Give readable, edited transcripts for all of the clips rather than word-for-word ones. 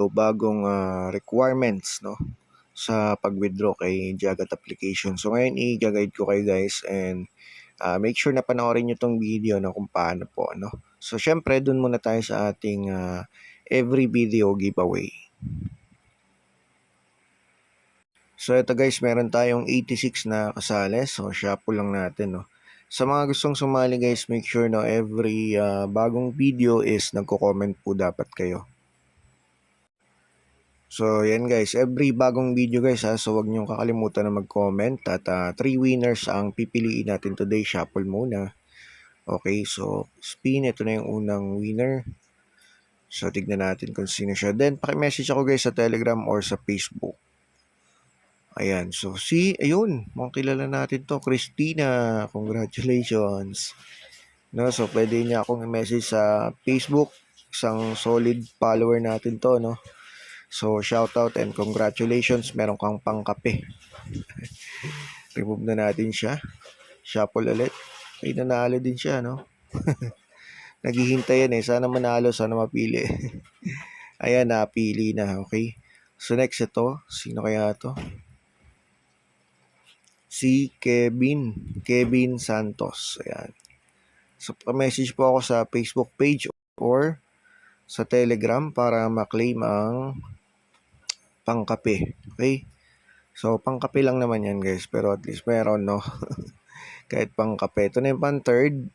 bagong requirements, no, sa pag-withdraw kay Jagat application. So ngayon i-guide ko kayo guys, and make sure na panoorin nyo tong video na kung paano po, no. So syempre dun muna tayo sa ating every video giveaway. So ito guys, meron tayong 86 na kasali. So shuffle lang natin, no. Sa mga gustong sumali guys, make sure na every bagong video is nagko-comment po dapat kayo. So yan guys, every bagong video guys so wag niyong kakalimutan na mag-comment, at 3 winners ang pipiliin natin today. Shuffle muna. Okay, so spin, ito na yung unang winner. So tignan natin kung sino siya. Then paki-message ako guys sa Telegram or sa Facebook. Ayan, so ayun, mukhang kilala natin to, Christina. Congratulations. No, so pwede niya akong i-message sa Facebook. Isang solid follower natin to, no. So shout out and congratulations, meron kang pangkape. Remove na natin siya. Shuffle ulit. Ay, nanalo din siya, no. Naghihintay yan sana manalo, sana mapili. Ayan, napili na. Okay, so next ito, sino kaya to? Si Kevin Santos. Ayan. So, message po ako sa Facebook page or sa Telegram para ma-claim ang pangkape. Okay? So, pangkape lang naman yan guys, pero at least meron, no? Kahit pangkape. Ito na yung pang-third.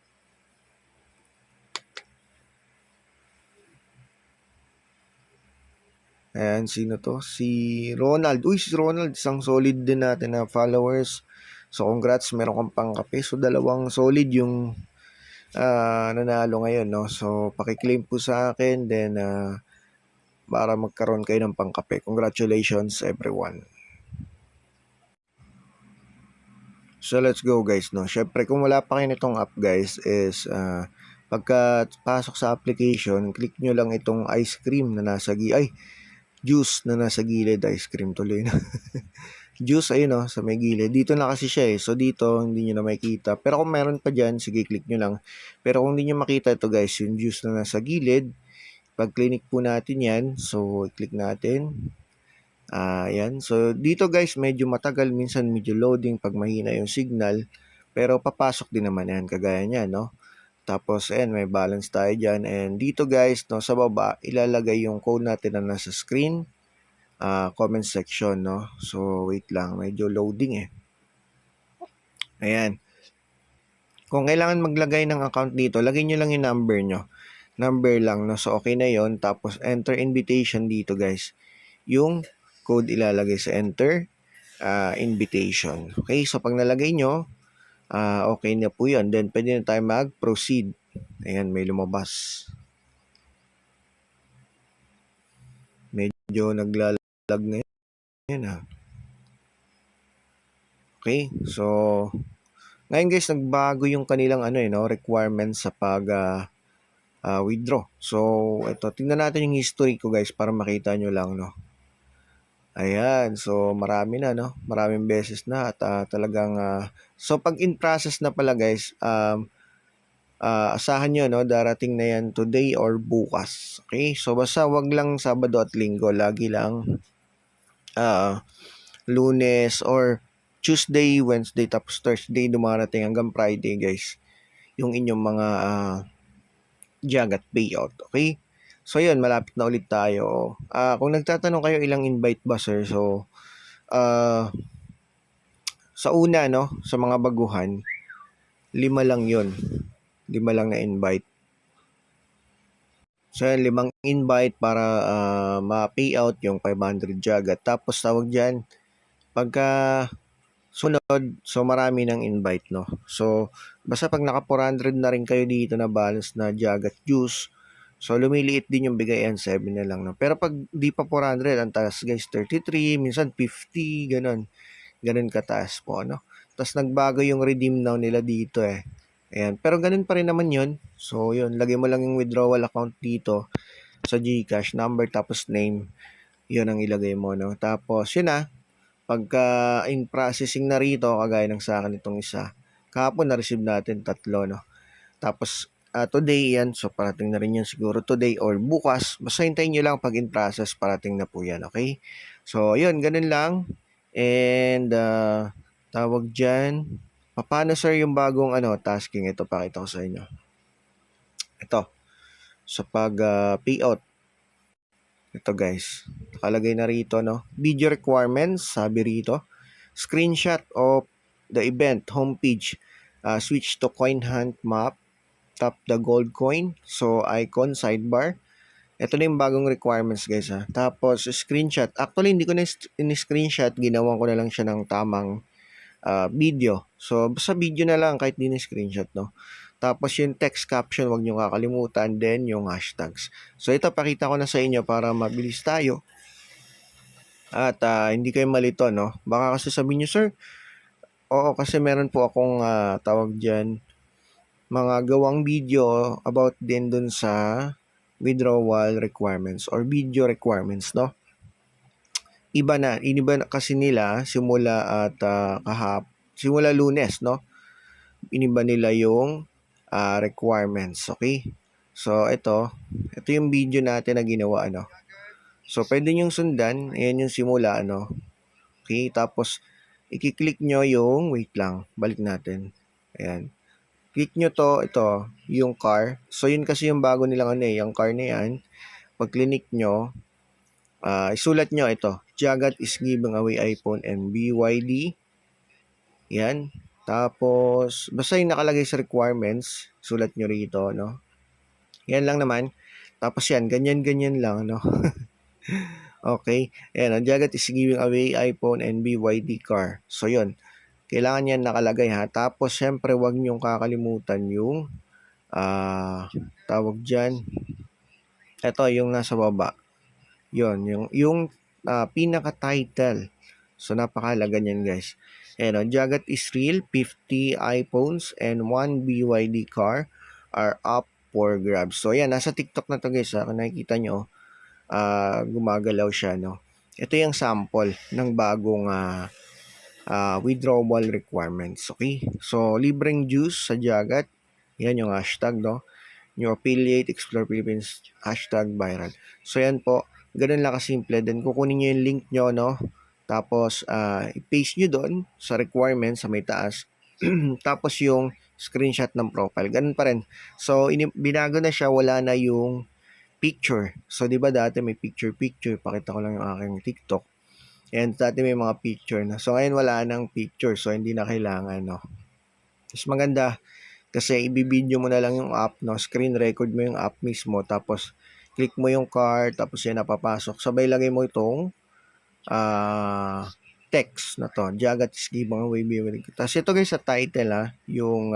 Ayan, sino to? Si Ronald. Uy, si Ronald, isang solid din natin na followers. So, congrats, meron kang pangkape. So, dalawang solid yung nanalo ngayon, no? So, pakiklaim po sa akin, then para magkaroon kayo ng pangkape. Congratulations everyone. So let's go guys, no. Syempre kung wala pa kayo nitong app guys is pagka pasok sa application, click nyo lang itong ice cream na nasa juice na nasa gilid, ice cream tuloy na. Juice ayun, no, sa may gilid. Dito na kasi siya So dito hindi niyo na makita. Pero kung meron pa diyan, sige click nyo lang. Pero kung hindi niyo makita ito guys, yung juice na nasa gilid, pag click po natin 'yan, so i-click natin. Yan. So, dito guys, medyo matagal. Minsan medyo loading pag mahina yung signal. Pero papasok din naman yan, kagaya niya, no? Tapos, ayan, may balance tayo dyan. And dito guys, no, sa baba, ilalagay yung code natin na nasa screen. Comment section, no? So, wait lang. Medyo loading Ayan. Kung kailangan maglagay ng account dito, lagay nyo lang yung number nyo. Number lang, no? So, okay na yon. Tapos, enter invitation dito guys. Yung code ilalagay sa enter invitation. Okay, so pag nalagay nyo, okay na po yun. Then, pwede na tayo mag-proceed. Ayan, may lumabas. Medyo naglalag na yan Okay, so ngayon guys, nagbago yung kanilang requirements sa pag withdraw. So, ito, tingnan natin yung history ko guys para makita nyo lang, no. Ayan, so marami na, no? Maraming beses na at talagang so pag in process na pala guys, asahan nyo, no? Darating na yan today or bukas. Okay, so basta wag lang Sabado at Linggo, lagi lang Lunes or Tuesday, Wednesday, tapos Thursday dumarating hanggang Friday guys yung inyong mga Jagat payout. Okay, so yun, malapit na ulit tayo. Kung nagtatanong kayo ilang invite ba sir, so sa una, no, sa mga baguhan, 5 lang yun. 5 lang na invite. So, 5 invite para ma-payout yung 500 Jagat. Tapos, tawag dyan, pagka sunod, so marami ng invite, no. So, basta pag naka 400 na rin kayo dito na balance na Jagat juice, so lumiliit din yung bigayan, 7 na lang, no. Pero pag di pa 400, ang taas guys, 33, minsan 50, ganun kataas po, no. Tapos nagbago yung redeem now nila dito Ayan, pero ganun pa rin naman yun. So yun, lagay mo lang yung withdrawal account dito sa GCash, number tapos name, yun ang ilagay mo, no. Tapos yun pagka in processing na rito, kagaya ng sa akin itong isa, kahapon na-receive natin 3, no. Tapos today yan. So, parating na rin yan siguro today or bukas. Basta hintayin nyo lang pag in process, parating na po yan, okay? So, yun, ganun lang. And, tawag dyan. Paano sir yung bagong tasking? Ito, pakita ko sa inyo. Ito, sa payout. Ito guys, nakalagay na rito, no? Video requirements, sabi rito. Screenshot of the event homepage. Switch to coin hunt map. Tap the gold coin. So, icon, sidebar. Ito na yung bagong requirements guys ha. Tapos, screenshot. Actually, hindi ko na in-screenshot. Ginawa ko na lang siya ng tamang video. So, basta video na lang kahit di na-screenshot, no? Tapos yung text caption, wag nyo kakalimutan. Then yung hashtags. So, ito pakita ko na sa inyo para mabilis tayo. At hindi kayo malito, no? Baka kasi sabihin nyo, sir, oo, kasi meron po akong tawag dyan, mga gawang video about din dun sa withdrawal requirements or video requirements, no? Iniba na kasi nila simula at simula Lunes, no? Iniba nila yung requirements, okay? So, ito yung video natin na ginawa, ano? So, pwede nyong sundan. Ayan yung simula, ano? Okay, tapos, i-click nyo yung, wait lang, balik natin. Ayan. Click nyo ito, yung car. So, yun kasi yung bago nilang yung car na yan. Pag click nyo, isulat nyo ito. Jagat is giving away iPhone and BYD. Yan. Tapos, basta yung nakalagay sa requirements, sulat nyo rito, no? Yan lang naman. Tapos yan, ganyan-ganyan lang, no? Okay. Ayan, ang Jagat is giving away iPhone and BYD car. So, yun. Kailangan yan nakalagay, ha? Tapos, syempre, wag nyong kakalimutan yung, tawag dyan. Ito, yung nasa baba. Yun, yung pinaka-title. So, napakalaga niyan, guys. Ayan, Jagat is real. 50 iPhones and 1 BYD car are up for grabs. So, ayan, nasa TikTok na to, guys. Kung nakikita nyo, gumagalaw siya, no? Ito yung sample ng bagong withdrawal requirements, okay? So, libreng juice sa Jagat. Yan yung hashtag, no? New affiliate, Explore Philippines, hashtag viral. So, yan po. Ganun lang kasimple. Then, kukunin nyo yung link nyo, no? Tapos, i-paste nyo doon sa requirements sa may taas. Tapos, yung screenshot ng profile. Ganun pa rin. So, binago na siya. Wala na yung picture. So, di ba dati may picture. Pakita ko lang yung aking TikTok. And dati may mga picture na. So, ngayon wala nang picture. So, hindi na kailangan, no? Mas maganda kasi ibibideo mo na lang yung app, no? Screen record mo yung app mismo. Tapos, click mo yung card. Tapos, yan napapasok. Sabay lagay mo itong text na to. Jagat is giving away. Tapos, ito guys sa title, yung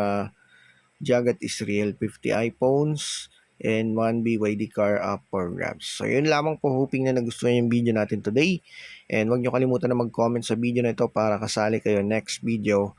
Jagat is real. 50 iPhones and 1 BYD car up for grabs. So, yun lamang po. Hoping na nagustuhan yung video natin today. And huwag nyo kalimutan na mag-comment sa video na ito para kasali kayo next video.